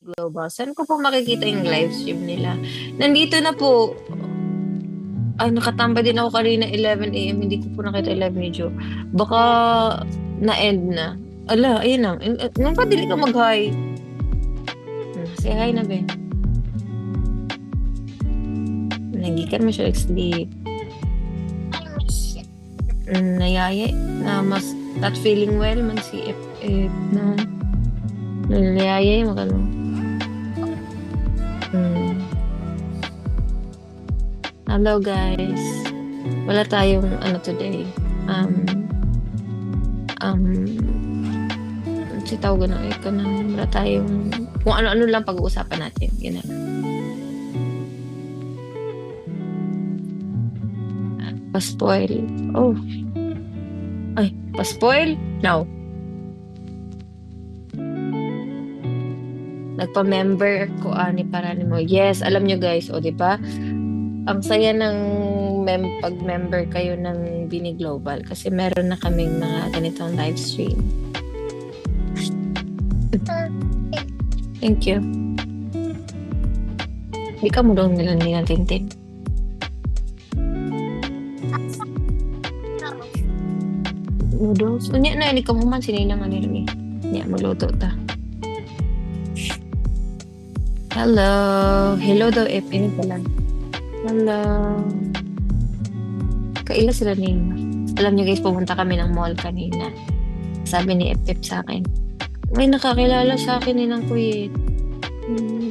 Global. Saan ko po makikita yung live stream nila? Nandito na po. Ay, nakatamba din ako kanina 11 a.m. Hindi ko po nakita yung live video. Baka na-end na. Ala, ayun na. Nung pa dili ka mag-hi. Say hi na, be. Nagikan mo siya sleep. Nayaye na mas not feeling well man si F na nayaye makano. Hello guys. Wala tayong ano today. Si tawag na ito na wala tayong kung ano-ano lang pag-uusapan natin. Yun na. Pa-spoil. Oh. Ay, pa-spoil? No. Nagpa-member ko ani para ni mo. Yes, alam nyo guys, o di ba? Ang saya ng pag-member kayo ng Bini Global kasi meron na kaming mga ganitong live stream. Thank you. Di ka mo daw nila Tintin. Noodles? Unya na, hindi ka mo man sininang nila ni. Unya, magluto ta. Hello. Hello daw, F. Ini pala. Hello. Kaila sila ni. Alam niyo guys, pumunta kami ng mall kanina. Sabi ni F sa akin, may nakakilala sa akin ni ng Kuwait.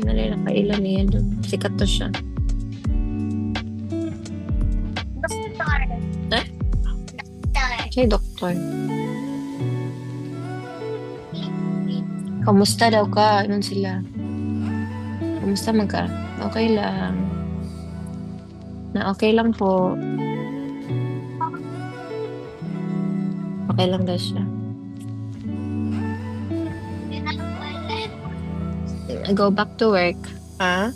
Nakailan niya doon. Sikat to siya. Eh? Siya doktor. Kamusta daw ka? Anong sila? Kamusta man ka? Okay lang. Na okay lang po. Okay lang daw siya. I go back to work. Ha?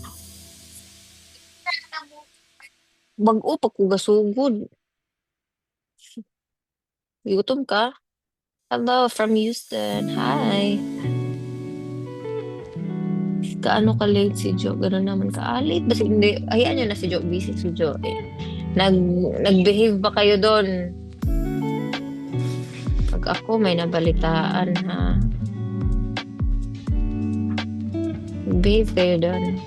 Bag-o, pagkugasugod. Gutom ka? Hello, from Houston. Hi. Kaano ka late si Jo? Ganun naman ka. Late ba? Hindi. Hayaan nyo na si Jo. Busy si Jo. Nag-behave ba kayo doon? Pag ako, may nabalitaan, ha? Behave kayo doon.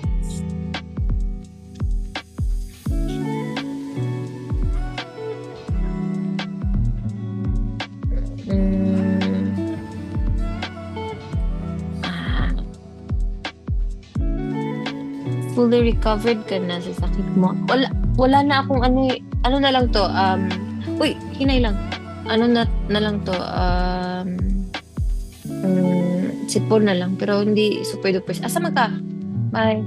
Fully recovered ka na sa sakit mo. Wala na akong ano na lang to. Uy, hinay lang. Ano na lang to. Sipon na lang. Pero hindi super duper. Asa man ka? Bye.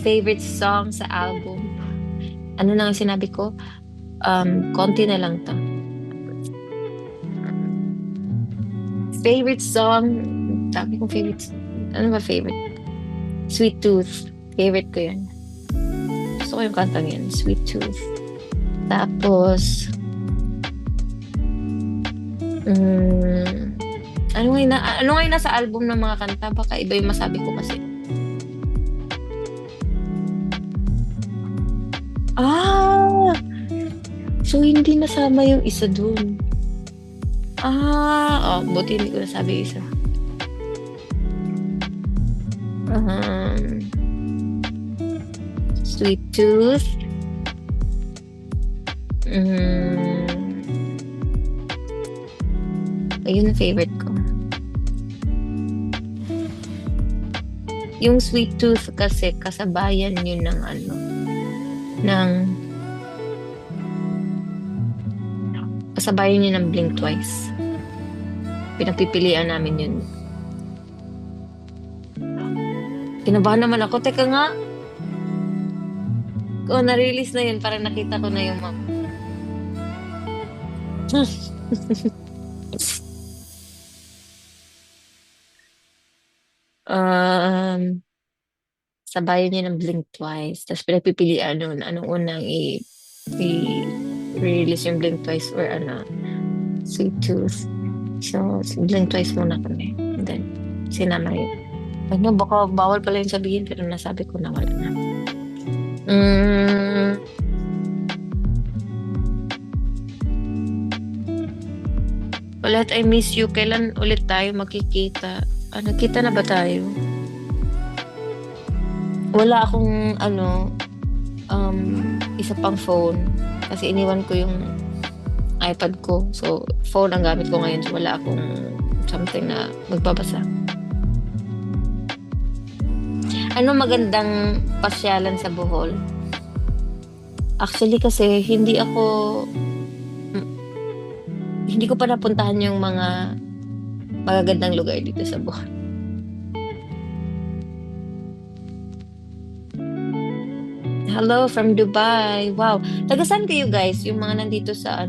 Favorite song sa album. Ano na ang sinabi ko? Konti na lang to. Favorite song. Sabi kong favorite. Ano ba favorite? Sweet Tooth. Favorite ko yun. Gusto ko yung kantang yun. Sweet Tooth. Tapos, ano nga nasa album ng mga kanta? Baka iba yung masabi ko kasi. So hindi nasama yung isa dun. Buti hindi ko nasabi isa. Sweet Tooth. Ayun ang favorite ko. Yung Sweet Tooth kasi kasabayan yun ng kasabayan yun ng Blink Twice. Pinagpipilian namin yun. Kinabahan naman ako. Teka nga. Na-release na yun. Parang nakita ko na yung sabayan niya ng Blink Twice. Tapos pinagpipilian nun. Anong unang i-release yung Blink Twice or Sweet Tooth. So, Blink Twice muna kami. And then, Sinama yun. Ano, baka bawal pala yung sabihin, pero nasabi ko na wala na. Mm, ulit, I miss you. Kailan ulit tayo magkikita? Nagkita na ba tayo? Wala akong, isa pang phone. Kasi iniwan ko yung iPad ko. So, phone ang gamit ko ngayon. So, wala akong something na magbabasa. Ano magandang pasyalan sa Bohol? Actually, kasi hindi ko pa napuntahan yung mga magagandang lugar dito sa Bohol. Hello from Dubai. Wow. Taga saan kayo guys? Yung mga nandito sa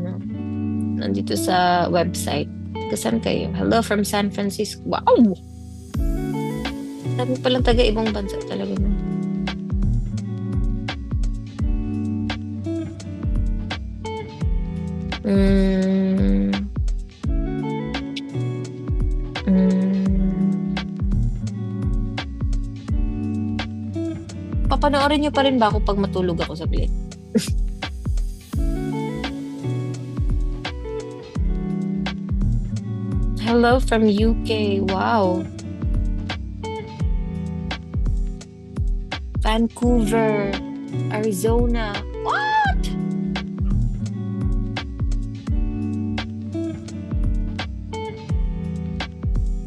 website. Taga saan kayo? Hello from San Francisco. Wow! Dami palang taga ibang bansa talaga no? Mm, mm. Papanoorin niyo pa rin ba ako pag matulog ako saglit? Hello from UK. Wow. Vancouver, Arizona. What?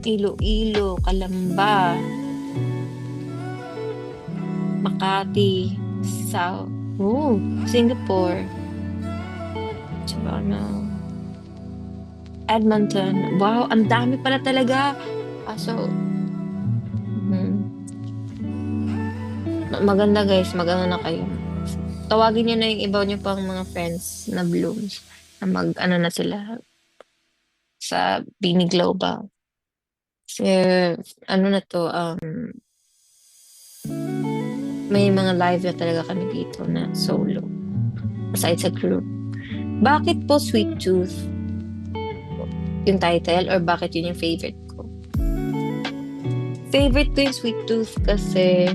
Iloilo, Calamba, Makati, Singapore, Toronto, Edmonton. Wow, ang dami pala talaga. Maganda guys, maganda na kayo. Tawagin niyo na yung iba niyo pang mga friends na blooms na na sila sa Bini Global. Kasi na to, may mga live na talaga kami dito na solo. Aside sa group. Bakit po Sweet Tooth yung title or bakit yun yung favorite ko? Favorite ko yung Sweet Tooth kasi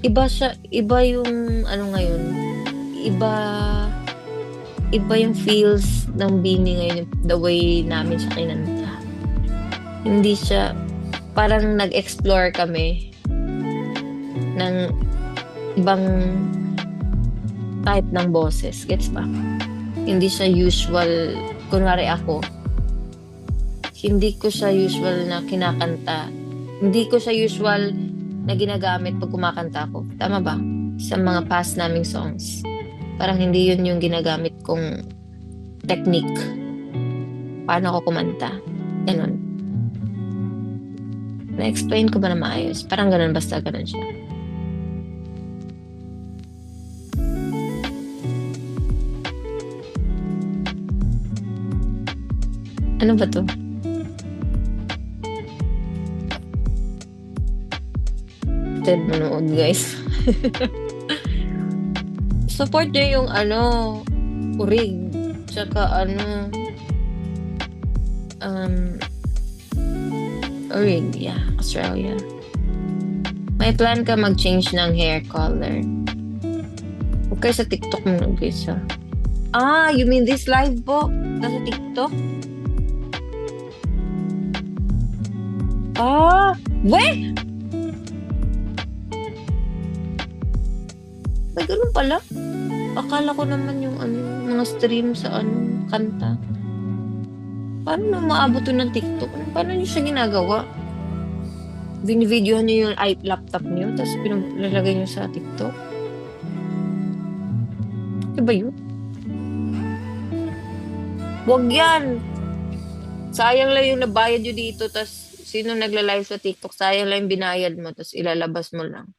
iba yung ngayon, iba yung feels ng Bini ngayon, the way namin siya kinanta. Hindi siya, parang nag-explore kami ng ibang type ng boses, gets ba? Hindi siya usual, kunwari ako, hindi ko siya usual na kinakanta. Hindi ko siya usual na ginagamit pag kumakanta ako. Tama ba? Sa mga past naming songs. Parang hindi yun yung ginagamit kong technique. Paano ako kumanta. Ganun. Na-explain ko ba na maayos? Parang ganun, basta ganun siya. Ano ba to? Manood guys. Support niyo yung Urig tsaka Urig, yeah, Australia. May plan ka mag-change ng hair color? Okay, sa TikTok mo guys ha. You mean this live po? Nasa TikTok? Weh! Ay, ganun pala. Akala ko naman yung mga stream sa kanta. Paano na maabot to ng TikTok? Paano nyo siya ginagawa? Binivideohan nyo yung laptop nyo, tapos pinalalagay nyo sa TikTok? Diba yun? Wag yan! Sayang lang yung nabayad nyo dito, tapos sino nagla-live sa TikTok, sayang lang yung binayad mo, tapos ilalabas mo lang.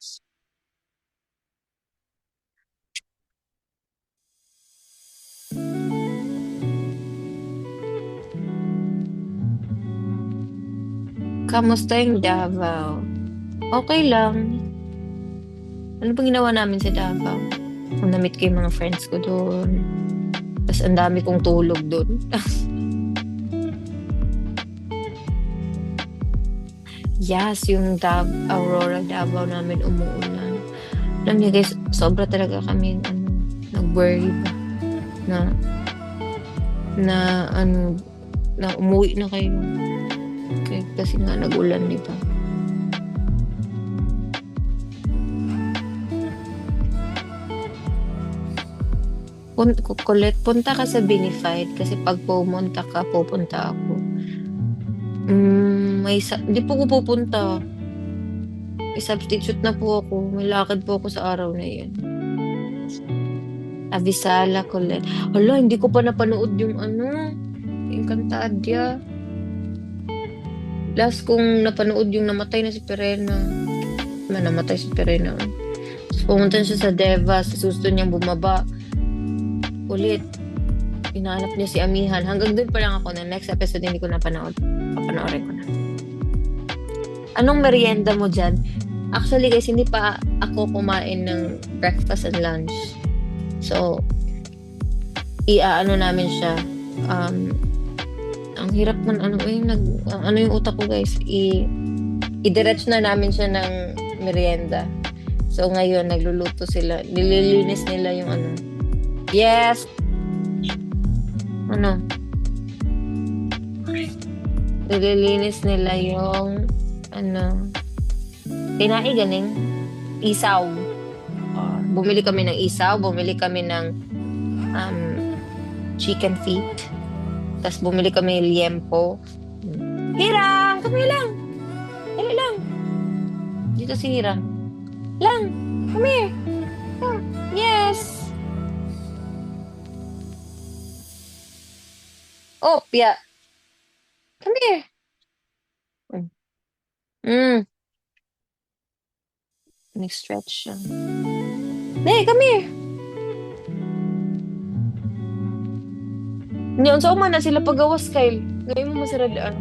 Kamusta yung Davao? Okay lang. Ano bang ginawa namin sa Davao? Namit ko yung mga friends ko doon. Tapos ang dami kong tulog doon. Yes, yung Aurora Davao namin umuulan. Alam niyo guys, sobra talaga kami nag-worry ba na na ano na umuwi na kayo. Kasi nga nag-ulan, di ba? Kulit, punta ka sa Binified kasi pag pumunta ka, pupunta ako. Di po ko pupunta. I-substitute na po ako. May lakad po ako sa araw na yun. Avisala, Colette. Hala, hindi ko pa napanood yung Encantadia. Last kong napanood yung namatay na si Perena. Namatay si Perena. Tapos pumunta siya sa Deva. Sa susto niyang bumaba. Ulit. Inaanap niya si Amihan. Hanggang doon pa lang ako na next episode hindi ko napanood. Papanoorin ko na. Anong merienda mo dyan? Actually guys, hindi pa ako kumain ng breakfast and lunch. So, namin siya. Ang hirap man, yung utak ko guys, i-diretso na namin siya ng merienda. So, ngayon, nagluluto sila. Nililinis nila yung Yes! Nililinis nila yung tinai ganing isaw. Bumili kami ng isaw, bumili kami ng chicken feet. Tapos bumili kami ng liempo. Hirang! Kami lang! Dali lang! Dito si Hirang. Lang! Come here! Oh, yes! Oh, Pia! Come here! Nag-stretch siya. Hey, come here! Ngayon, sa na sila pagawas, Kyle. Ngayon mo masaralaan.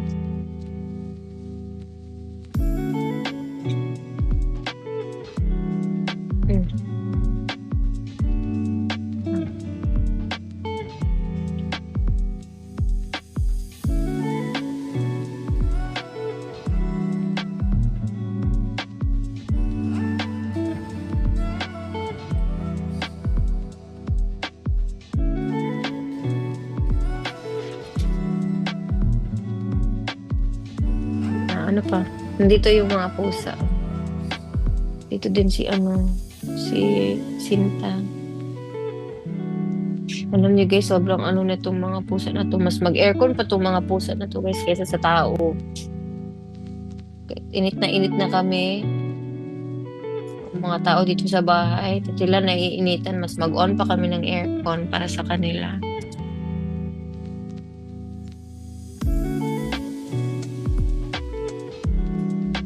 Ano pa? Nandito yung mga pusa. Dito din si Sinta. Alam niyo guys, sobrang na itong mga pusa na to. Mas mag-aircon pa itong mga pusa na to guys kaysa sa tao. Init na kami. Mga tao dito sa bahay. Sila naiinitan. Mas mag-on pa kami ng aircon para sa kanila.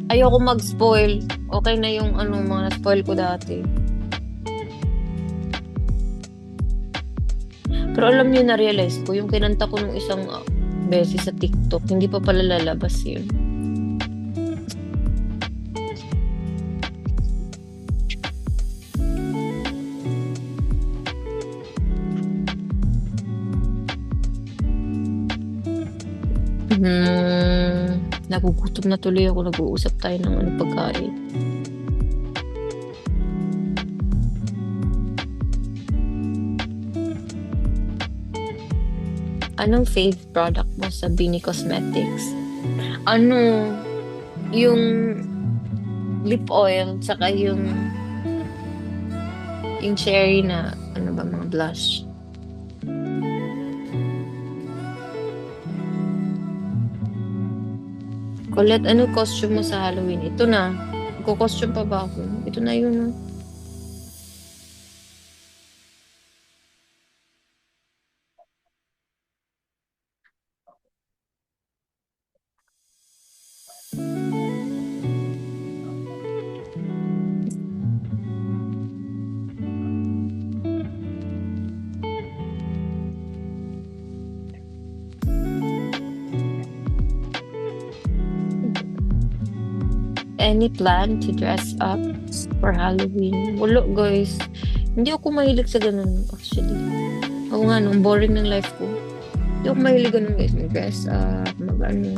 Ayoko mag-spoil. Okay na yung mga na-spoil ko dati. Pero alam niyo, na-realize ko, yung kinanta ko nung isang beses sa TikTok, hindi pa pala lalabas yun. Nagugutom na tuloy ako. Nag-uusap tayo ng pagkain. Anong fave product mo sa Bini Cosmetics? Yung lip oil, saka yung cherry na, mga blush. Colette, ano costume mo sa Halloween? Ito na. Magko-costume pa ba ako? Ito na yun. Any plan to dress up for Halloween? Wala, guys. Hindi ako mahilig sa ganun, actually. Oo nga, nung boring ng life ko. Hindi ako mahilig ganun guys. Mag-dress up, mag-ano.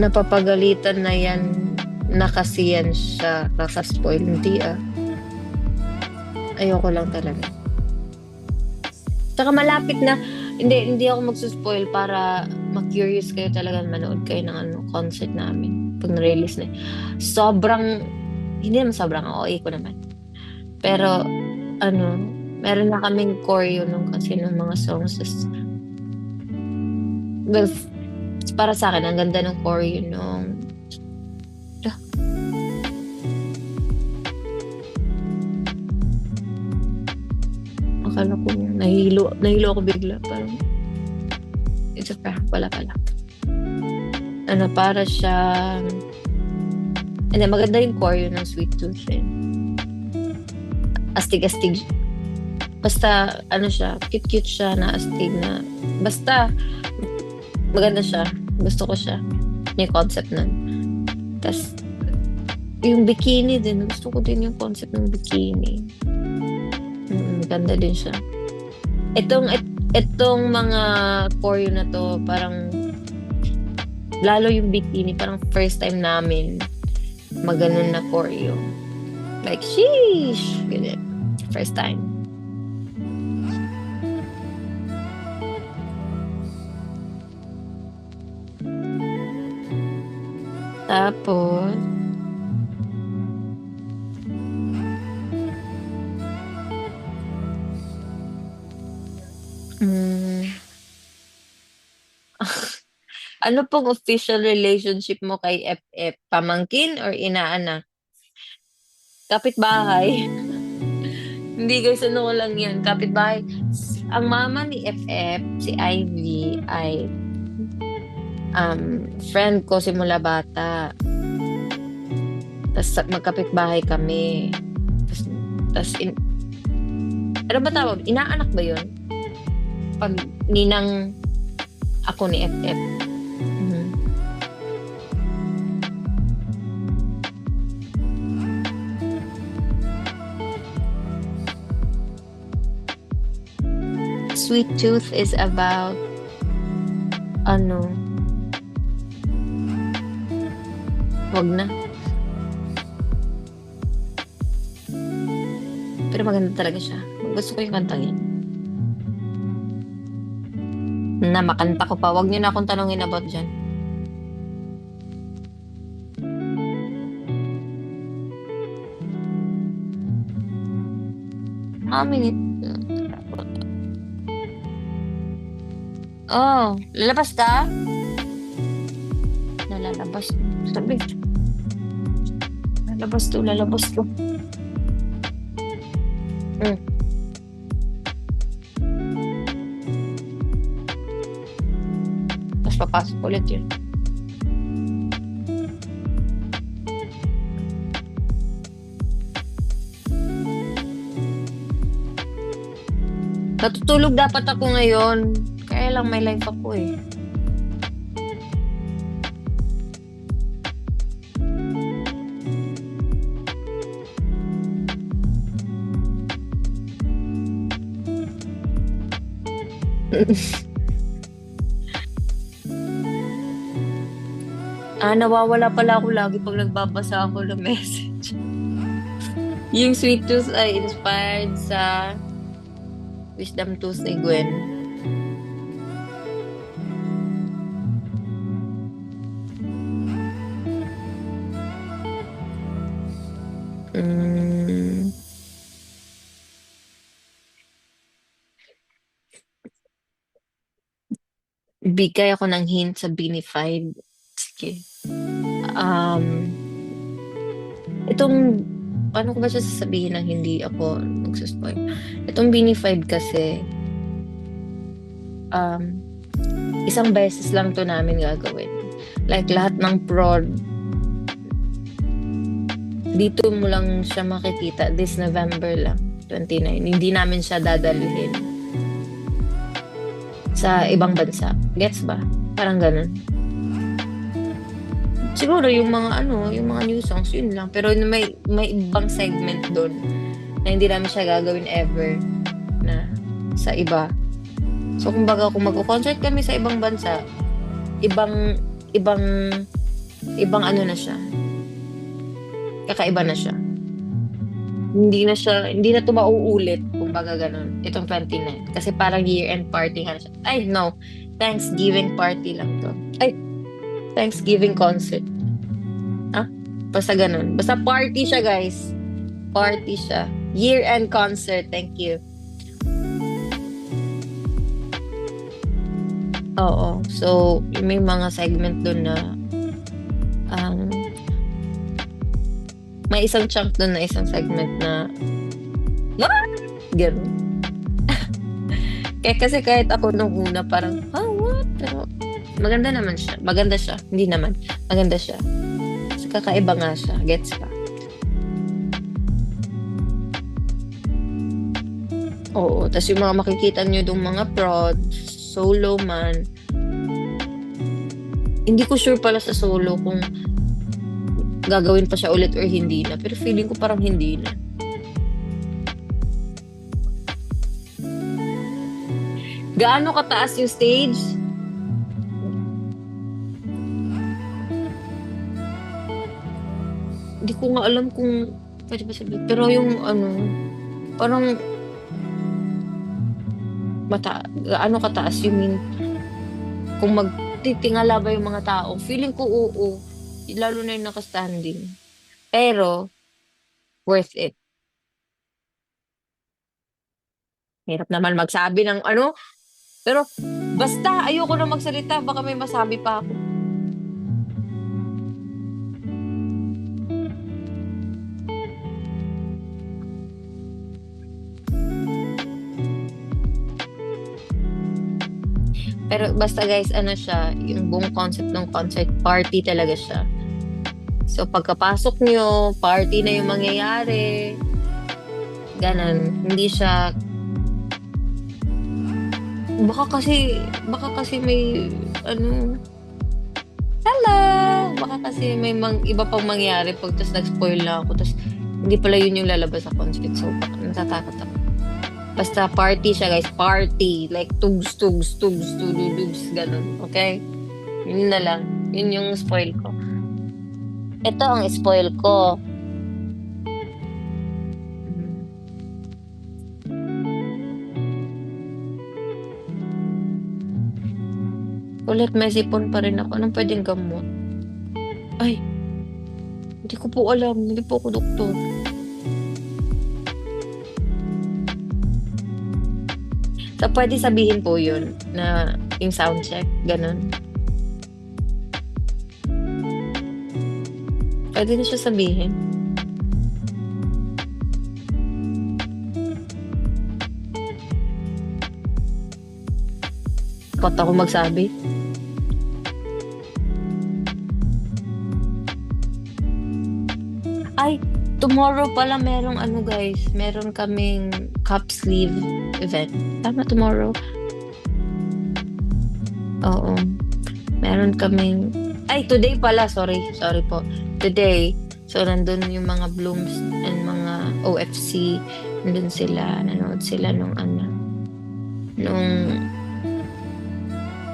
Napapagalitan na yan na kasi yan siya kakaspoil. Hindi ayoko lang talaga. Tsaka malapit na, hindi ako magsuspoil para ma-curious kayo talaga manood kayo ng concert namin pag na-release na. Sobrang, hindi naman sobrang OA ko naman. Pero, meron na kaming choreo nung kasi ng mga songs. Well, para sa akin, ang ganda ng choreo nung akala ko nahilo ako bigla. Parang, it's a prank. Wala pala. Para siyang, and then maganda yung choreo ng Sweet Tooth. Astig-astig. Basta, siya, cute-cute siya na astig na, basta, maganda siya. Gusto ko siya. Yung concept nun. Tapos, yung bikini din. Gusto ko din yung concept ng bikini. Maganda din siya. Itong mga choreo na to, parang lalo yung bikini, parang first time namin maganon na choreo. Like, sheesh! Ganyan. First time. Tapos, ano pong official relationship mo kay FF? Pamangkin or inaanak? Kapitbahay. Hindi guys, ko lang yan. Kapitbahay. Ang mama ni FF, si Ivy, ay friend ko simula bata. Tapos magkapitbahay kami. Tapos ano ba tawag? Inaanak ba yun? Pag ninang ako ni FF. Sweet Tooth is about wag na. Pero maganda talaga siya. Gusto ko yung kantang yun. Na makanta ko pa. Wag niyo na akong tanungin about dyan. How many? Oh, lalabas ka? Nalalabas. Sabi. Lalabas to. Tapos papasok ulit yun. Natutulog dapat ako ngayon. Kaya lang may life ako eh. Nawawala pala ako lagi pag nagbabasa ako ng message. Yung Sweet Tooth ay inspired sa Wisdom Tooth ni Gwen. Bigay ako ng hint sa Binified. Sige. Paano ko ba siya sasabihin ng hindi ako magsuspoil? Itong Binified kasi, isang beses lang to namin gagawin. Like, lahat ng prod, dito mo lang siya makikita. This November lang, 29. Hindi namin siya dadalhin sa ibang bansa. Gets ba? Parang ganun. Siguro yung mga new songs, yun lang. Pero may ibang segment dun na hindi namin siya gagawin ever na sa iba. So, kumbaga, kung magko-concert kami sa ibang bansa, ibang, ibang, ibang ano na siya, kakaiba na siya. Hindi na to mauulit, kumbaga ganun, itong 29. Kasi parang year-end party nga na siya. Ay, no. Thanksgiving party lang to. Ay, Thanksgiving concert. Ah, basta ganun. Basta party siya, guys. Party siya. Year-end concert. Thank you. Oo. So, may mga segment doon na um, may isang chunk doon na isang segment na "Ah!" Ganun. Kaya kasi kahit ako nung una parang, what? Pero maganda naman siya. Maganda siya. Hindi naman. Maganda siya. Kasi kakaiba nga siya. Gets ka? Oo. Tapos yung mga makikita nyo dong mga prods, solo man, hindi ko sure pala sa solo kung gagawin pa siya ulit or hindi na. Pero feeling ko parang hindi na. Gaano kataas yung stage? Hindi ko nga alam kung pwede ba sabihin. Pero yung parang gaano kataas you mean kung magtitingala ba yung mga tao? Feeling ko oo. Lalo na yung naka-standing. Pero, worth it. Hirap naman magsabi ng pero basta ayoko na magsalita, baka may masabi pa ako. Pero basta guys, siya, yung buong concept ng concert, party talaga siya. So pagkapasok nyo, party na yung mangyayari. Ganon. Hindi siya baka kasi may hello! Baka kasi may iba pang mangyari pag tas nag-spoil na ako. Tas hindi pala yun yung lalabas sa concert. So baka natatakot ako. Basta party siya guys. Party. Like tugs, ganun. Okay? Yun na lang. Yun yung spoil ko. Ito ang spoil ko. Ulit may sipon pa rin ako. Anong pwedeng gamot? Ay, hindi ko po alam. Hindi po ako doktor. So, pwede sabihin po yun na yung sound check. Ganun. Pwede na siya sabihin. Takot ako magsabi. Ay, tomorrow pala merong guys. Meron kaming cup sleeve event. Tama, tomorrow? Oo. Meron kaming today pala. Sorry po. Today. So, nandun yung mga Blooms and mga OFC. Nandun sila. Nanood sila nung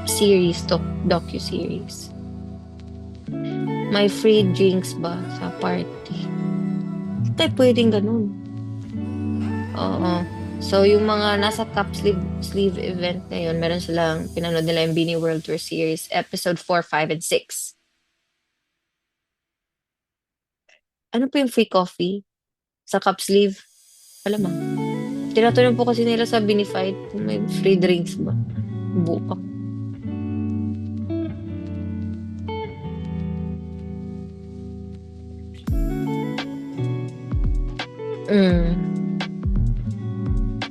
series, docu-series. May free drinks ba sa party? Hindi pwedeng ganun. Oo. So, yung mga nasa cup sleeve event na yun, meron silang pinanood nila yung Beanie World Tour Series, episode 4, 5, and 6. Ano po yung free coffee? Sa cup sleeve? Alam mo. Tinatanong po kasi nila sa Beanified kung may free drinks ba. Buka.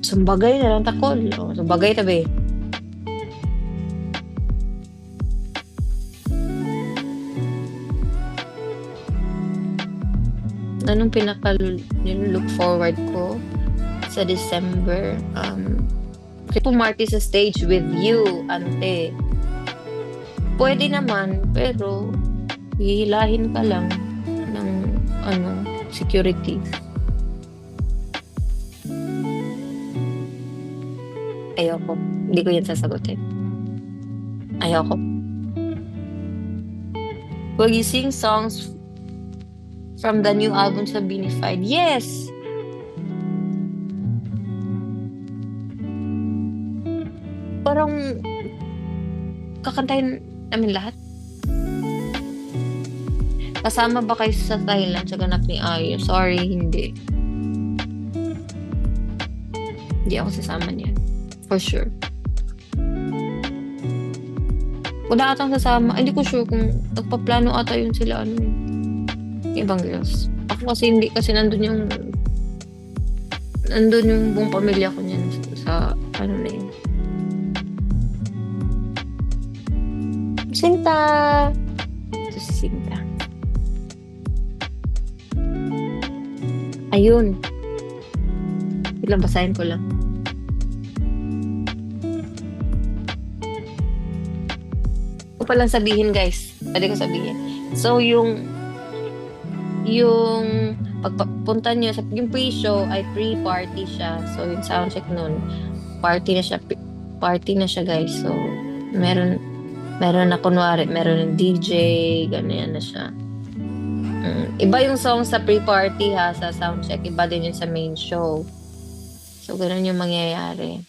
Sumbagay na lang takol. Sumbagay tabi. Anong look forward ko sa December? Pumarty sa stage with you, ante. Pwede naman, pero hihilahin ka lang ng security. Ayoko. Hindi ko yan sasagutin. Ayoko. Will you sing songs from the new album sa Beanified? Yes! Parang kakantahin namin lahat. Kasama ba kayo sa Thailand sa ganap ni Ayo? Sorry, hindi. Hindi ako sasama niyan. For sure. Wala atang sasama. Hindi ko sure kung nagpaplano ata yun sila ibang girls. Ako kasi hindi, kasi nandun yung buong pamilya ko niyan sa na yun. Sinta! Ito si Sinta. Ayun. Ilang basahin ko lang. Ko palang sabihin, guys. Pwede ko sabihin. So, yung pagpunta nyo sa yung pre-show ay pre-party siya. So, yung soundcheck nun, party na siya, guys. So, meron na kunwari, meron ng DJ, ganyan na siya. Iba yung song sa pre-party ha, sa soundcheck. Iba din yun sa main show. So, ganun yung mangyayari.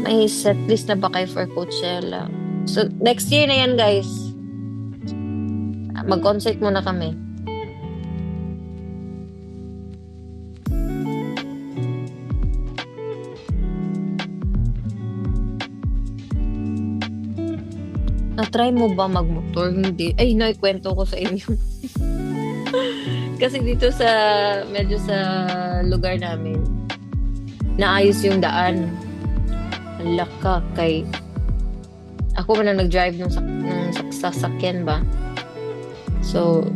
May setlist na ba kayo for Coachella? So, next year na yan, guys. Mag-concert muna kami. Na-try mo ba magmotor? Hindi. Ay, naikwento ko sa inyo. Kasi dito medyo sa lugar namin, naayos yung daan. Laka kay ako man ang nag-drive nung sasakyan ba. So,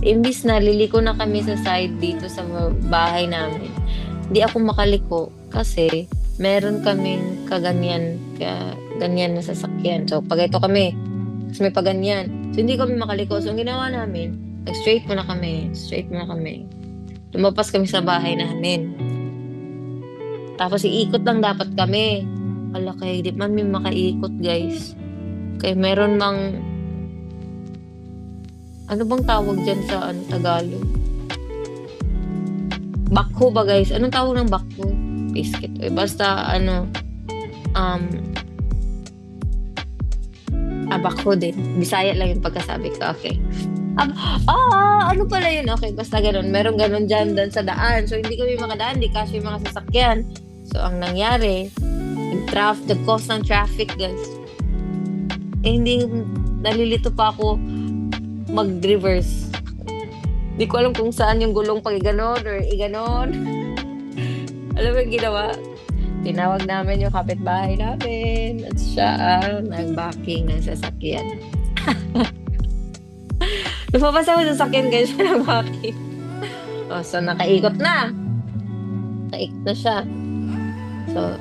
imbis na liliko na kami sa side dito sa bahay namin, hindi ako makaliko kasi meron kaming ganyan na sasakyan. So, pag ito kami, kasi may paganyan. So, hindi kami makaliko. So, ang ginawa namin, straight muna kami. Lumapas kami sa bahay namin. Tapos, iikot lang dapat kami. Kaya di man may makaikot, guys. Kaya meron mang ano bang tawag dyan sa Tagalog? Bakho ba, guys? Anong tawag ng bakho? Biscuit. Basta, bakho din. Bisaya lang yung pagkasabi ko. Okay. Ano pala yun? Okay, basta ganun. Meron ganun dyan sa daan. So, hindi kami makadaan. Hindi kasi yung mga sasakyan. So, ang nangyari, nag-cause ng traffic, guys. Hindi, nalilito pa ako mag-reverse. Hindi ko alam kung saan yung gulong pag iganon or iganon. Alam mo yung ginawa? Tinawag namin yung kapitbahay namin at siya ang nag-backing ng sasakyan. Lumabas ako sa sasakyan, guys, siya nag-backing. So, nakaikot na. Nakaikot na siya. So,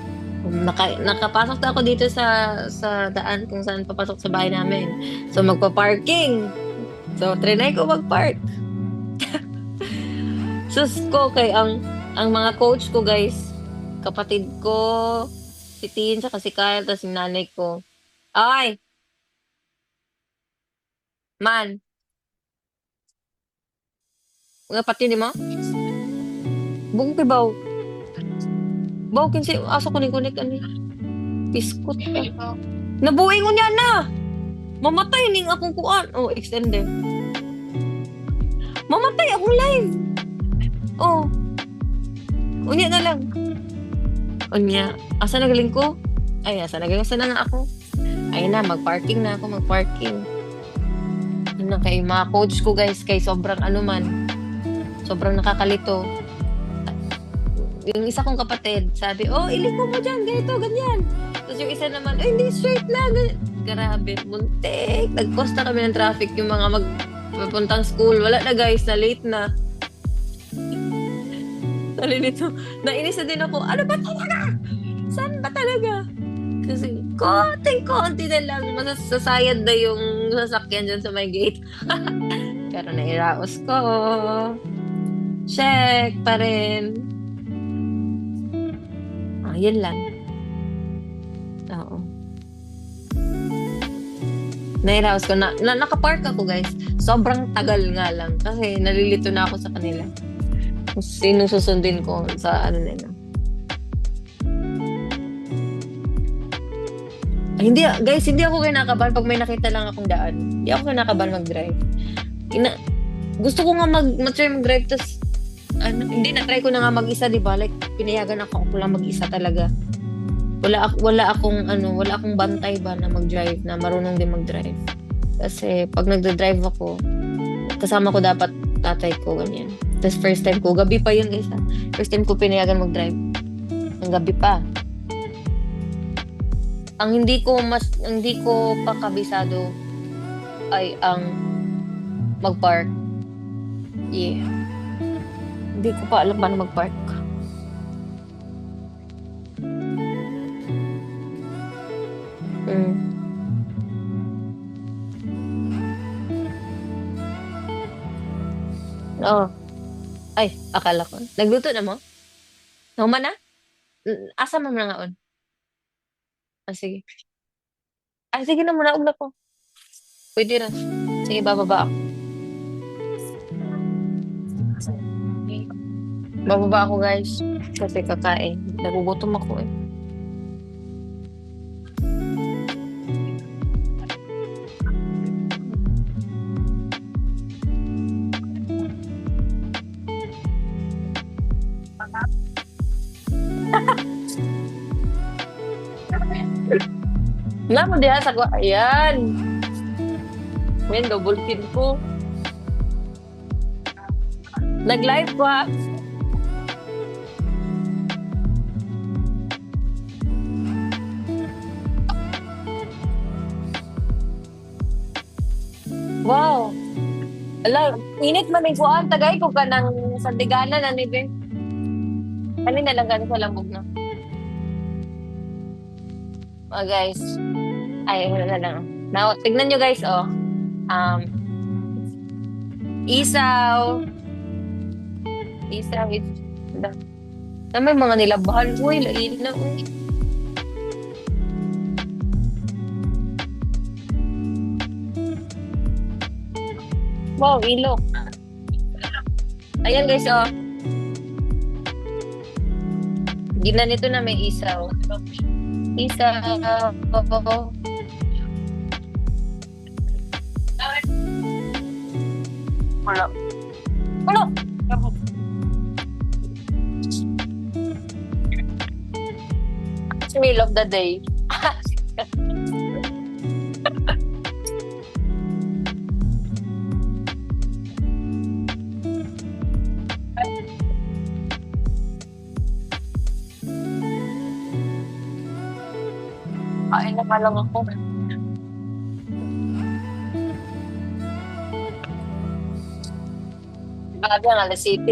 nakapasok na ako dito sa daan kung saan papasok sa bahay namin. So, magpa-parking. So, trinay ko mag-park. Sus ko, kay ang mga coach ko, guys, kapatid ko, si Tin, saka si Kyle, tapos yung nanay ko. Ay! Man! Mga pati mo? Bukong kibaw. Baw, kinsi, aso kunik-kunik, piskot ka. Nabuhay ko niya na! Mamatay ning akong kuan. Oh, extender. Mamatay akong live. Oh. Unya na lang. Unya. Asa nagaling ko? Ay, asa nagaling na nga ako. Ayun na, mag-parking. Ano kay mga coach ko, guys, kay sobrang sobrang nakakalito. Yung isa kong kapatid, sabi, iliko mo dyan, ganito, ganyan. Tapos yung isa naman, hindi, straight lang. Grabe, muntik. Nag-cause na kami ng traffic yung mga magpapuntang school. Wala na, guys, na late na. Nalilito. Nainis na din ako. Ano ba talaga? Saan ba talaga? Kasi konting-konti na lang masasayad na yung sasakyan dyan sa may gate. Pero nairaos ko. Check pa rin. Yun lang. Oo. Nairaos ko nakapark ako, guys. Sobrang tagal nga lang kasi nalilito na ako sa kanila. Kung sino susundin ko sa ano nila. Hindi, guys, hindi ako kinakabahan pag may nakita lang akong daan. Hindi ako kinakabahan mag-drive. Gusto ko nga mag-try mag-drive, tas hindi na-try ko na nga mag-isa, di ba? Like, pinayagan ako lang mag-isa talaga. Wala akong bantay ba na mag-drive, na marunong din mag-drive. Kasi pag nagda-drive ako, kasama ko dapat tatay ko, ganyan. Tas first time ko, gabi pa yun, guys. First time ko pinayagan mag-drive. Ang gabi pa. Ang hindi ko pa kabisado ay ang mag-park. Yeah. Hindi ko pa alam paano mag-park. Mm. Oo. Ay, akala ko. Nagluto na mo? Human na? Asa mo na nga on? Sige. Sige na muna, ugla ko. Pwede na. Sige, bababa ako. Bababa ako, guys. Kasi kakain. Nagugutom ako eh. Wala mo diha sa kwa. Ayan. Men, double kill ko. Nag-live ko ha. Wow. Ala, init man may kuan. Tagay ko ka ng sandiganan na ni Ben. Kanina lang ganun sa lambog na. Guys. Ay, wala na lang. Now, tignan nyo guys, oh. Isaw. Isaw is... Na may mga nilabahan. Uy, lain na. Uy. Wow, ilok. Ayan guys, oh. Ginanito na may isaw. Isaw. Wala. Wala. It's meal of the day. Kain na nga lang ako. Aga nga, alas 7.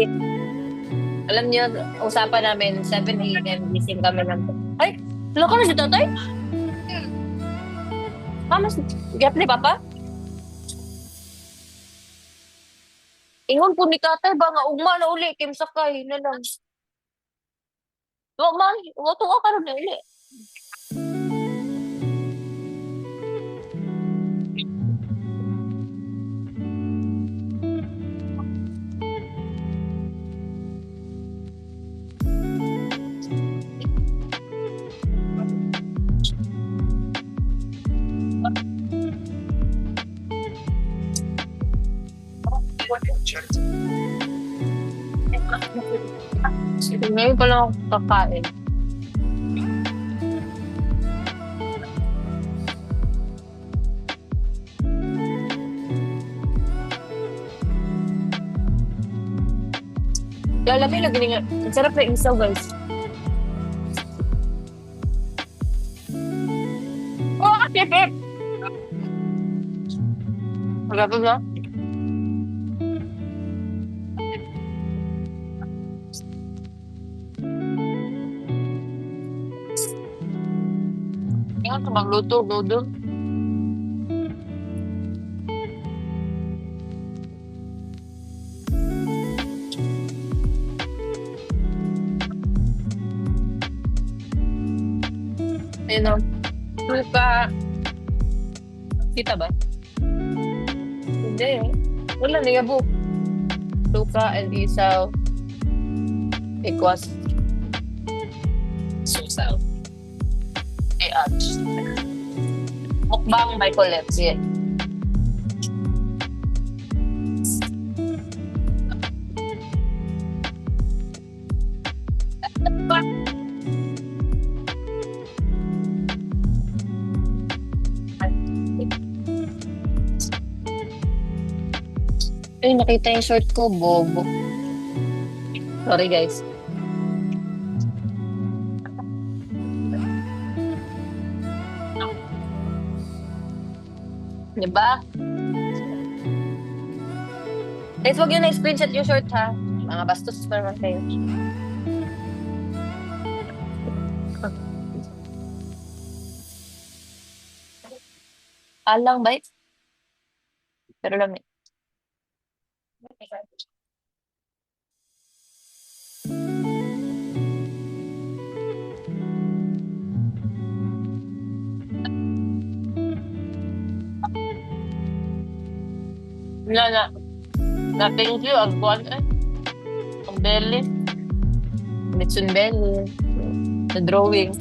Alam niyo, usapan namin, 7 a.m. gising kami ng... Ay! Wala ka na si tatay? Mas gap ni Papa? Ingon po ni tatay ba nga ugma na uli, kim sakay na lang. Wa man, wa to ka ron na uli. Ngayon pa lang ako kakain. Lalaki lagi nga. Ang sarap na isaw, guys. Oh, pip! Magapag na? magluto, noodle. Ayun o. Luka. Kita ba? Hindi eh. Wala, niyabo. Luka and isaw equals susaw. Eh, mukbang by Colette. Yeah. Ay, nakita yung short ko, bobo. Sorry, guys. Diba? Guys, wag yun na screenshot yung short, ha? Mga bastos pa naman kayo. Alang, ba? Pero lang eh. Wala na. Na-thank you. Ang buwan eh. Ang belly. Mitsun belly. The drawing.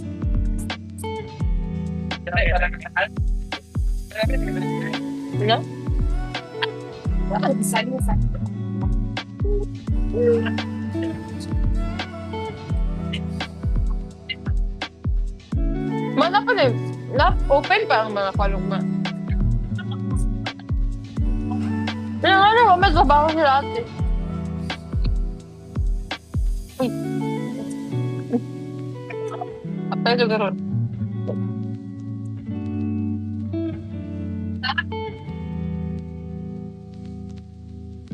Wala? Mana pa na na-open pa ang mga kalugma. Kaya nga naman, may trabaho sila ate. Uy. Apay ka gano'n.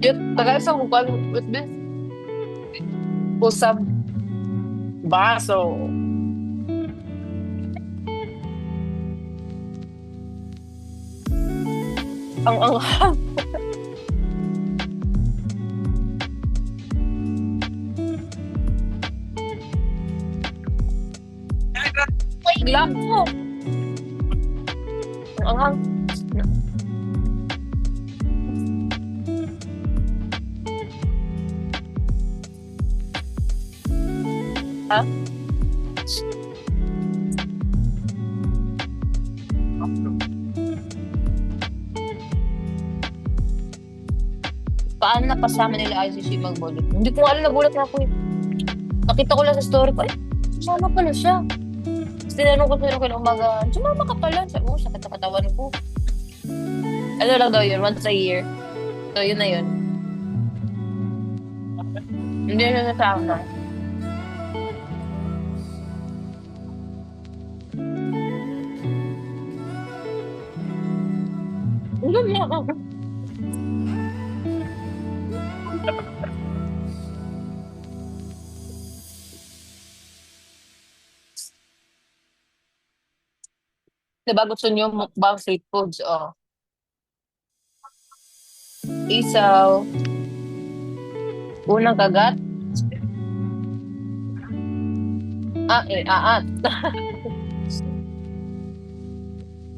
Yun, taga isang kukuhan with this. Usab. Baso. Ang Glap mo. Ang anghang. Ha? Paano napasama nila ICC mag-bullet? Hindi ko alam, nagulat na ako eh. Nakita ko lang sa story ko, sumama pala siya. Tapos tinanong ko sila umaga, sumama ka pala. Sabi ko, sakit na katawan ko. Ano lang daw yun, once a year. So, yun na yun. Hindi na nasama. Hindi na ako. Diba gusto niyo mukbang street foods? Oh. Isaw. Unang kagat. Aat.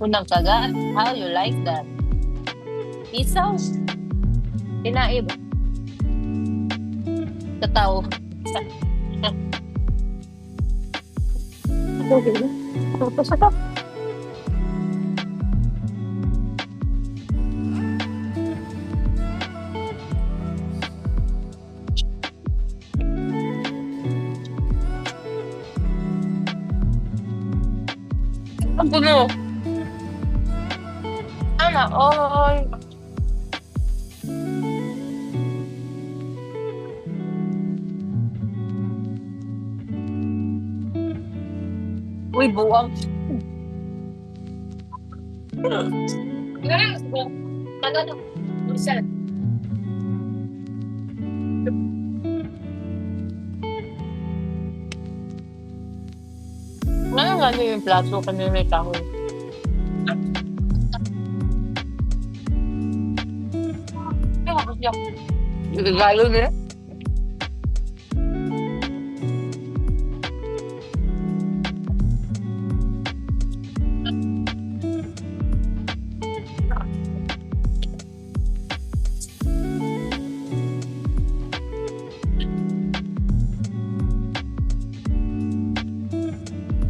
Unang kagat. How you like that? Isaw. Tinaib. Tataw. Ang puno. Ana, oy. Uy, buwang. Ngayon nga yung plato kanina may kahoy. Yak. Galo na.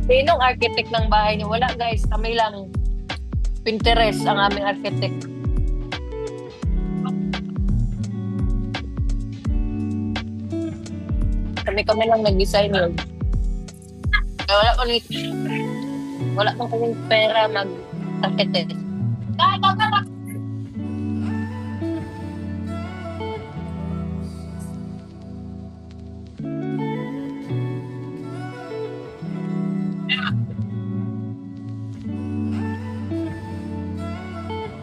Sinong architect ng bahay niyo? Wala guys, kami lang. Pinterest ang aming architect. Kami lang nag-design yun. Eh, wala pang kaming pera mag-architect.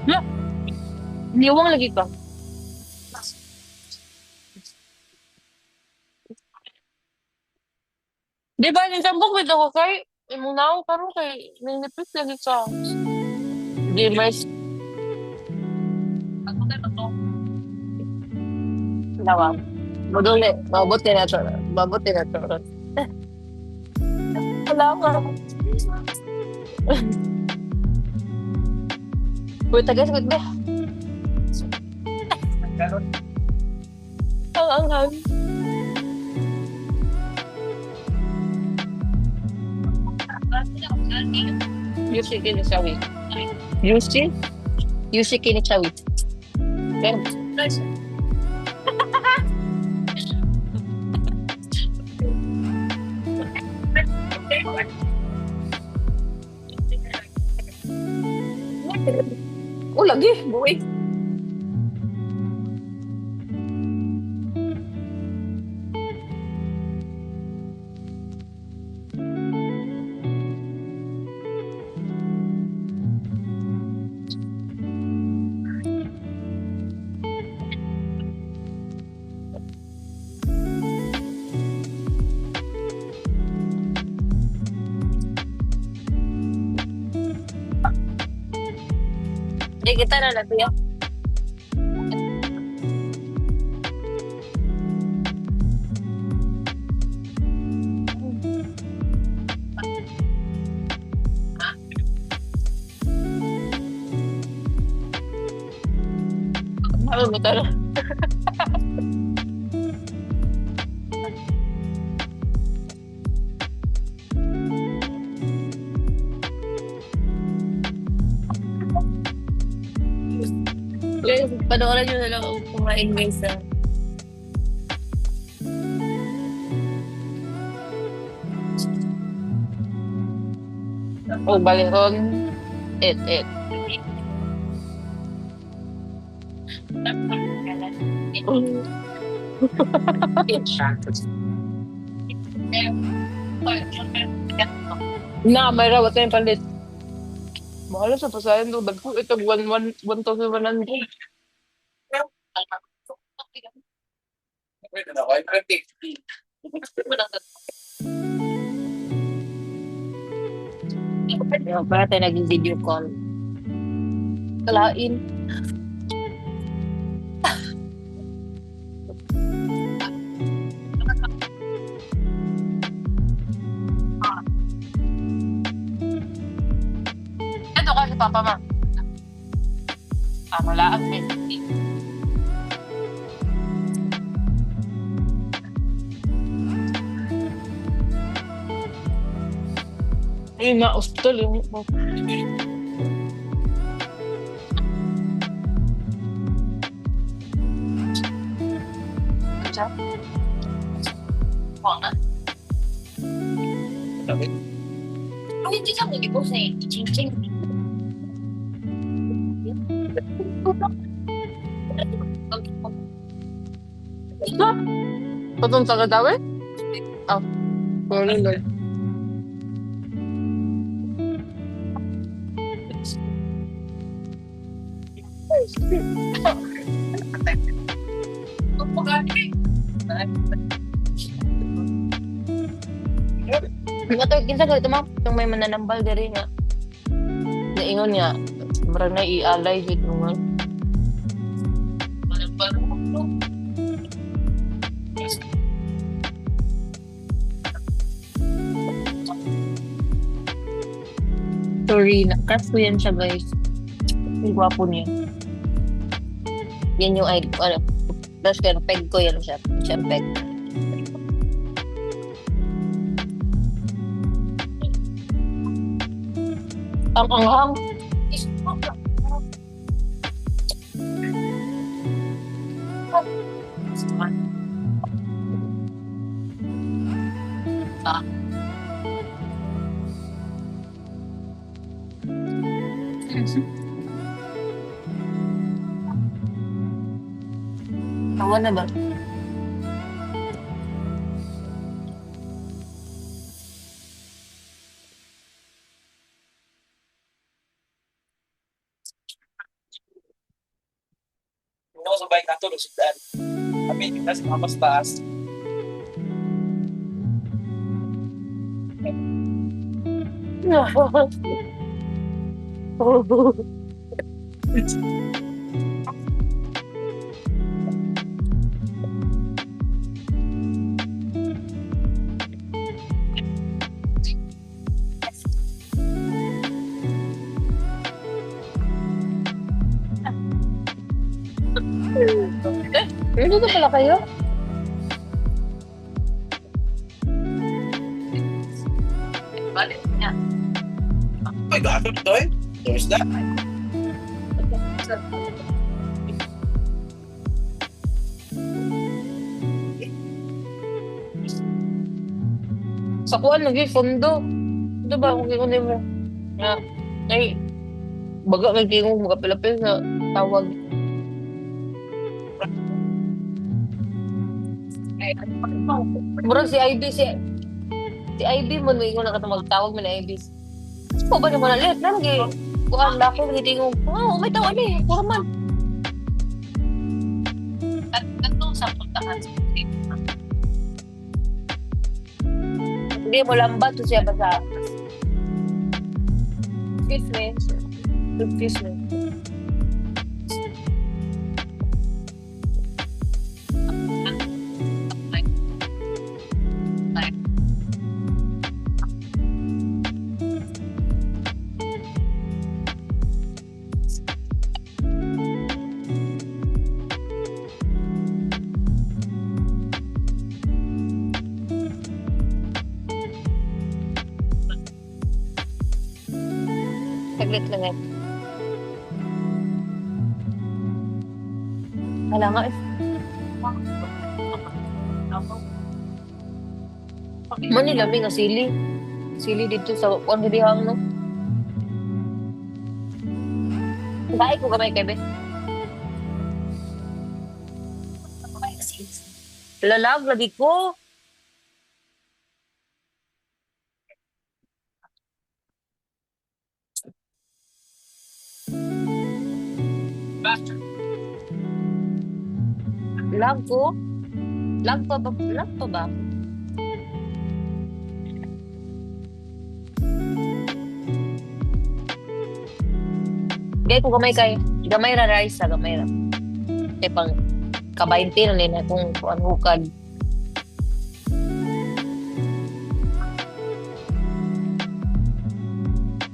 Yeah. Niwang lagi ka. Di ba, yung sambok with ako kay, imong naong karon kay, ninipis lagi ka. Di, mas, nawa. Maduli, mabuti na to. Mabuti na to. Wala ka. Uy, tagas, good ba? Ang anghang. Yushi Kinichawi. Yushi Kinichawi. Pero, oh, lagi, buhay. Hindi kita na nabiya. Ano mo tala? Guys, panoorin nyo na lang ako kumain guys sa... Oh, baliron. It. Na, may rawat na yung palit. Mahal sa pasayan to. Dagko ito 1,100. Para tayo naging video call. Kalain. Ito kasi papa ma. Malaan eh. Ay, na-hospital yung... Diyan? Huwag na. Ay, hindi ka mag-ipos eh. Ching-ching. Ha? Patong sa kadawi? Ah, wala na. Matawag kinsa ko ito ma, itong may mananambal diri nga. Naingon nga, marang na i-alay jud mo man. Manambal mo. Sorry, crush ko yan siya, guys. Ang gwapo niya. Yan yung crush ko yan. Peg ko yan siya. Siya ang peg. Ang anghang. Ah, tawa na ba? No, sabay na to, lusudan. Kami, kita sa mga mas taas. Nandito pala kayo? Balik niya. Uy, gato dito eh. There's that. Sa kuan lagi fondo. Ito ba kung kikunin mo? Nga, ay, baga kay tingong mga pilapil sa tawag. Murag si IB mo nung na katong magtawag mo na IB. Ano ba naman na let? Nang kuhan na ako nang tingong, oh, may tawag eh, puro man. At ito sa puntahan sa hindi mo lambat to siya basta. Excuse me. Excuse me. Saglit lang eh. Wala nga eh. Manilamig nga sili. Sili dito sa kuan gidihang no. Dai ko gamay kay be. Lalag lagi ko. Lag ko. Lag pa ba? Gay ko gamay ra rice sa gamay ra. Kay pang ka-20 na nila kung kuan hukad.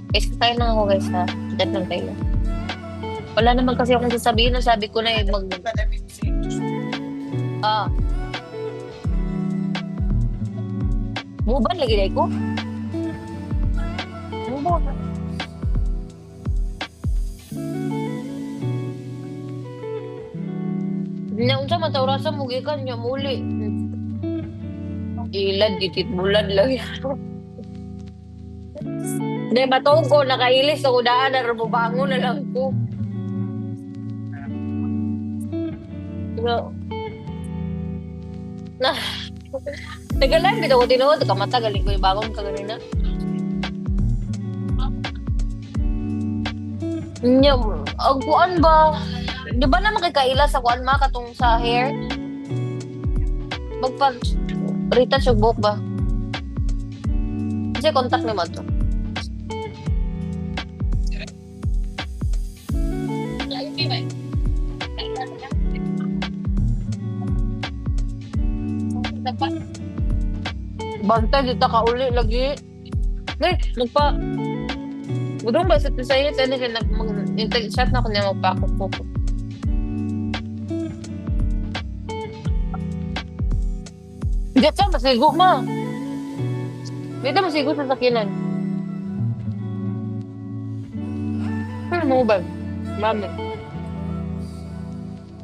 Guys, tayo na ako guys ha. Chat lang tayo. Wala naman kasi akong sasabihin. Sabi ko na eh, Muban lagi dahil ko? Muban. Naunsa matawrasa mo gikan niya muli. Ilad, gitit bulad lang yan. Hindi, matawag ko, nakailis ako daan, narabubango na lang ko. Tagalan, bitaw ko tinuod, kamatagalin ko yung bangon ka ganina. Nya, ang kuan ba? Di ba naman kakaila sa kuan ma katong sa hair? Magpag retouch yung buhok ba? Kasi contact naman to. Bantay, di ta ka uli lagi. Nay, Udong ba sa tisayot, ano siya, chat na ako niya magpakot ko. Hindi siya, masigo ma. Hindi masigo sa sakinan. Ano mo ba? Mami.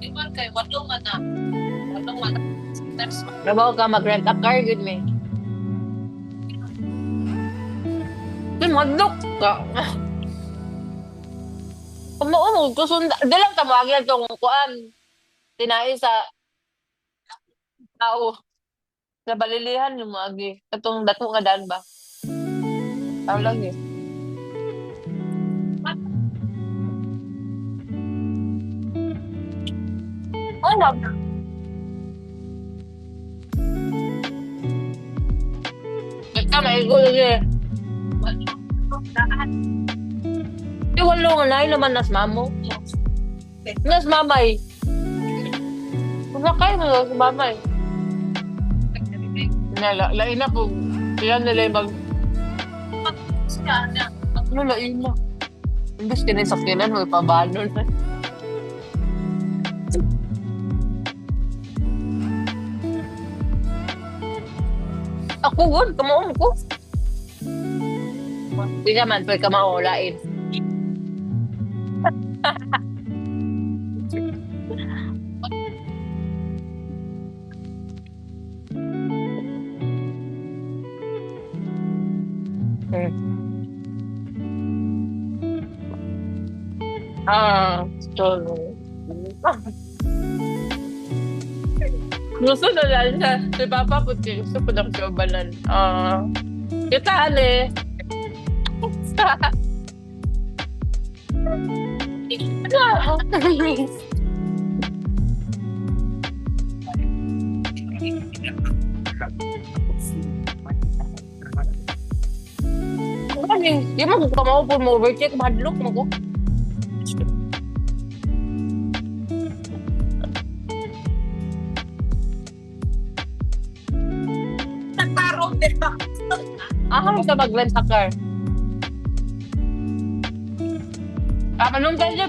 Iwan kay wadong na. Wadong na. Trabaho ka mag-rent a car, good me. Madlok ka. Kumuunod ko sunda. Dalang tamagyan itong kuan. Tinay sa tao. Sa balilihan yung mga agi. Itong dato nga daan ba? Tao lang eh. Ano? Ito, may igulo niya. Di walo nga na, naman nas mamo. Nas mamay. Nakay mo sa mamay. Lain na po. Yan nila yung ano, lain na. Imbes kinisakilan mo, ipabalon na. Ako good, kamaon ko. Di naman, pwede kamao, lain. So, gusto na lang siya. Si Papa puti, gusto ko lang siya ubalan. Kita, ale. Di mo kung kamao po mo overcheck, mahadlok mo ko. Nagtarong din ba? Ako sa mag-rent a car. Manong kayo.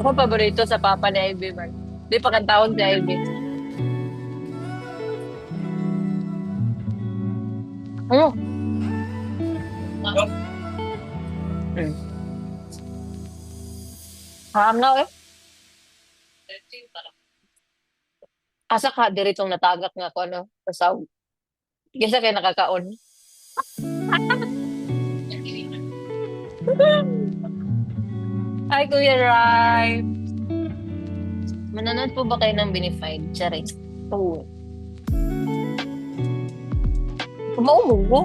Ako paborito sa papa ni Ivy, man. Di pa kantawag si Ivy. Ano? Na eh. Asa ka, diritong natagak nga ko, ano, sa Kasi kayo nakakaon. Hi, Kuya Rai. Mananood po ba kayo ng Binified? Charing. Oo. Kumaumog ko.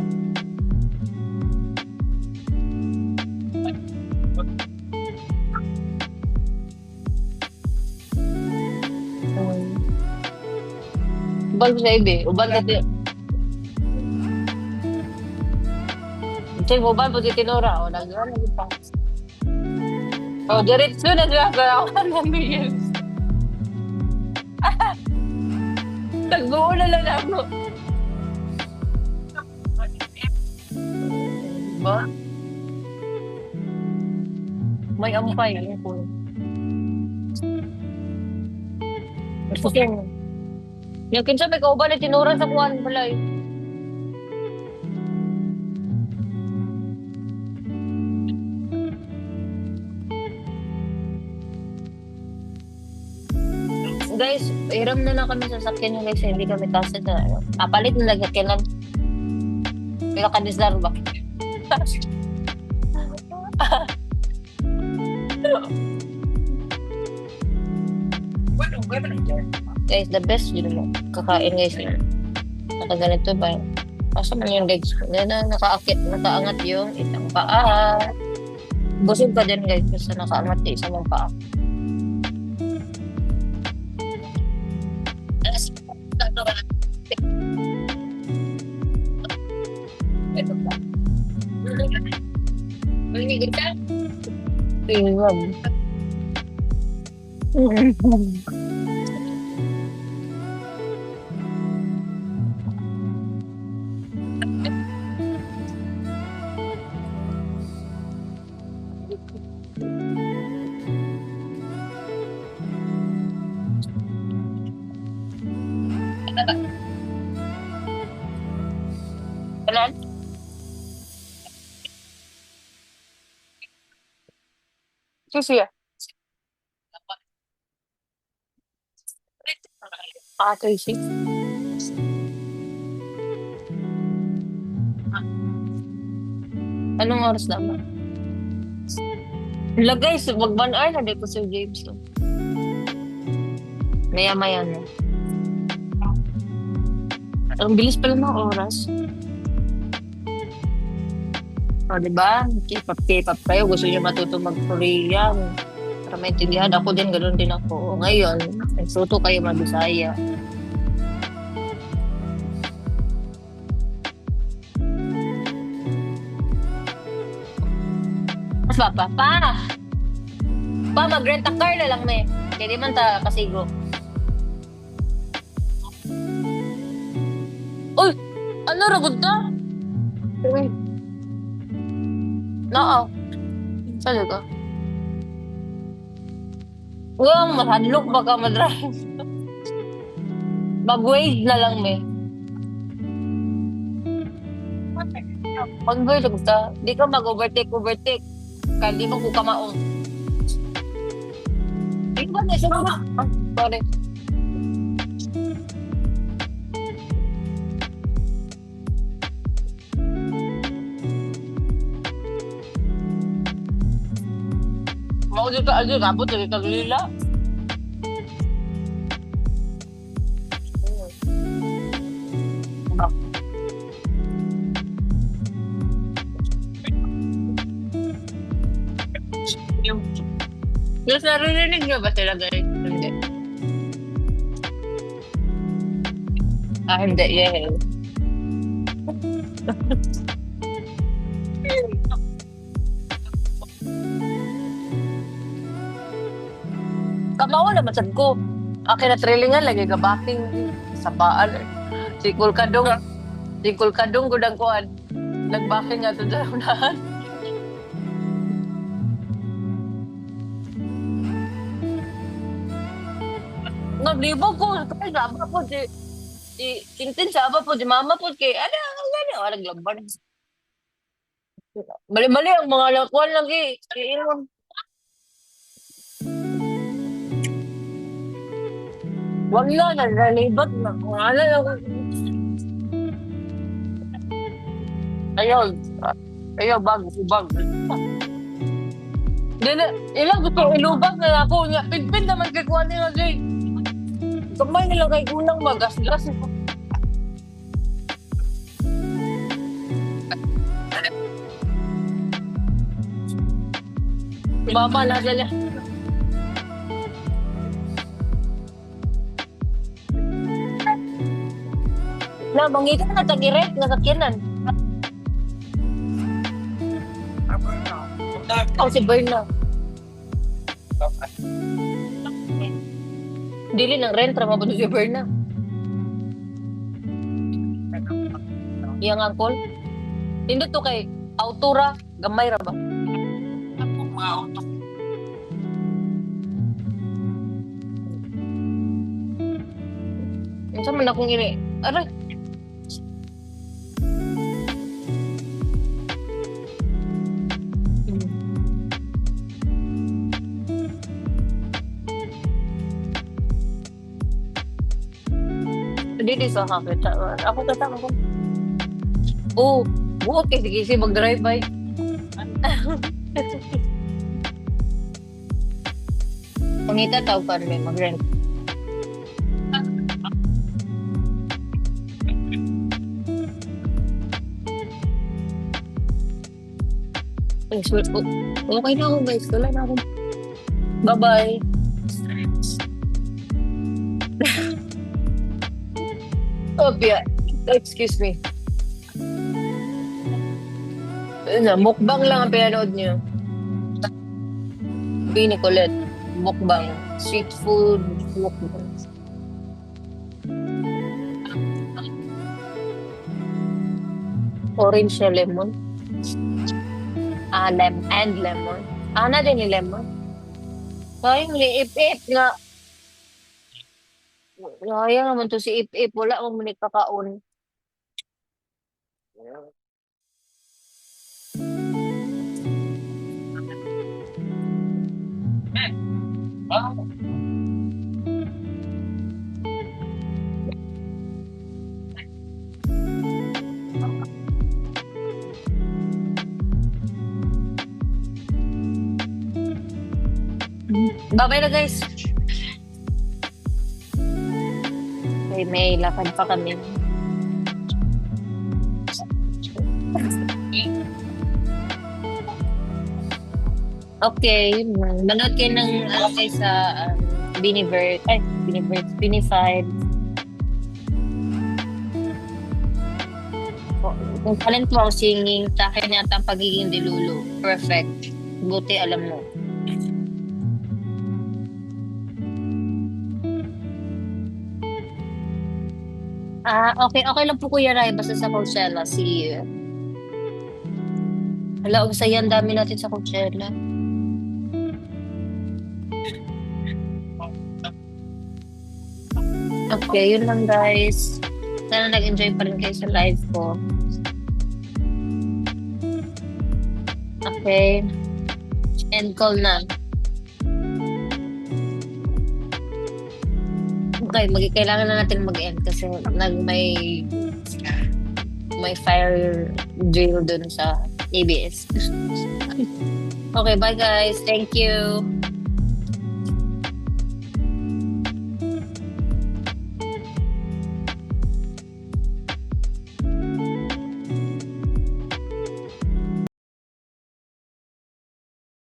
Uban ko sa ibi. Uban ka ti... Sige, uban po ti Tinora. O, nag-iwan na pa. O, diretso na siya. Ako ng millions. Tagbuo na lang ako. Ba? May ampay. Ano po? Sige. Yung kinsa may kauban na tinura sa kuwan pala eh. Guys, hiram na kami sa sakyan guys. Hindi kami kasi na ano. Palit na nagkakinan. Pero kadislar ba? Guys, the best yun mo. Kakain guys. Nakaganito ba? Asa man yung legs ko? Nakaangat yung isang paa. Busog ka din guys. Basta nakaangat yung isang paa. Tingnan. Kanan? Susi ya? Ah, Tracy. Anong oras na ba? Wala guys, mag-1 hour na dito Sir James. To. Maya-maya na. Ang bilis pala ng oras. O, diba? K-pop kayo. Gusto niyo matuto mag-Korean. Para maintindihan. Ako din, ganoon din ako. Ngayon, nagsuto kayo mag-Bisaya. Mas pa, mag-rent a car na lang, me. Kaya di man ta kasigo. Uy! Ano, ragod ka? Uy. Noo. Saan ka? Uy, mahadlok baka madrive. Mag-wave na lang, me. Mag-wave lang ta. Di ka mag-overtake. Kaya di mo kukamaong. Di ba na siya ba? Sorry. Mau dito aja kabut dari Taglila. Yes, naririnig niyo ba sila guys? Hindi. Hindi. Yeah. Kamawa na matag ko. Akin na trailingan lagi gabaking sa paan. Sikul kadong gudang kuan. Nagbaking nga to dyan unahan. Naglibog ko. Kaya saba po si Tintin saba po si Mama po kay ano gani o naglaban. Bali-bali ang mga lakuan lagi. Iinom. Wag na, nalilibat na. Wala lang. Ayaw, bag. Ilang gusto ilubag na ako niya. Pinpin naman kay kuha nila kay. Kamay nila kay unang magas-gas. Mama na sila. Na, mangita na tag-irect na sakyanan. Oh, si Berna. Dili ng rent, rama ba si Berna? Yang angkol? Hindi to kay autora, gamay ra ba? Mga auto. Sa man akong ini. Aray. Dili sa hakit. Ako tatama ko. Oh, buot kay sige mag-drive by. Pangita tao pa rin mag-rent. Ay, okay na ako guys. Wala na ako. Bye-bye. Oh, Pia. Excuse me. Mukbang lang ang pinanood niyo. Pinik ulit. Mukbang. Street food. Mukbang. Orange na lemon. And lemon. Na din yung lemon. Sayang, liip-ip nga. Sayang naman to si ip-ip. Wala mo muni kakaon. Wow. Bye-bye na guys. Okay, may lakad pa kami. Okay, yun lang. Manood kayo ng sa Binified. Kung talent mo singing, sa akin yata ang pagiging dilulo. Perfect. Buti alam mo. Okay lang po Kuya Rai, basta sa Coachella. See you. Hala, ang saya, ang dami natin sa Coachella. Okay, yun lang guys. Sana nag-enjoy pa rin kayo sa live ko. Okay. End call na. Okay, kailangan na natin mag-end kasi may fire drill dun sa ABS. Okay, bye guys. Thank you.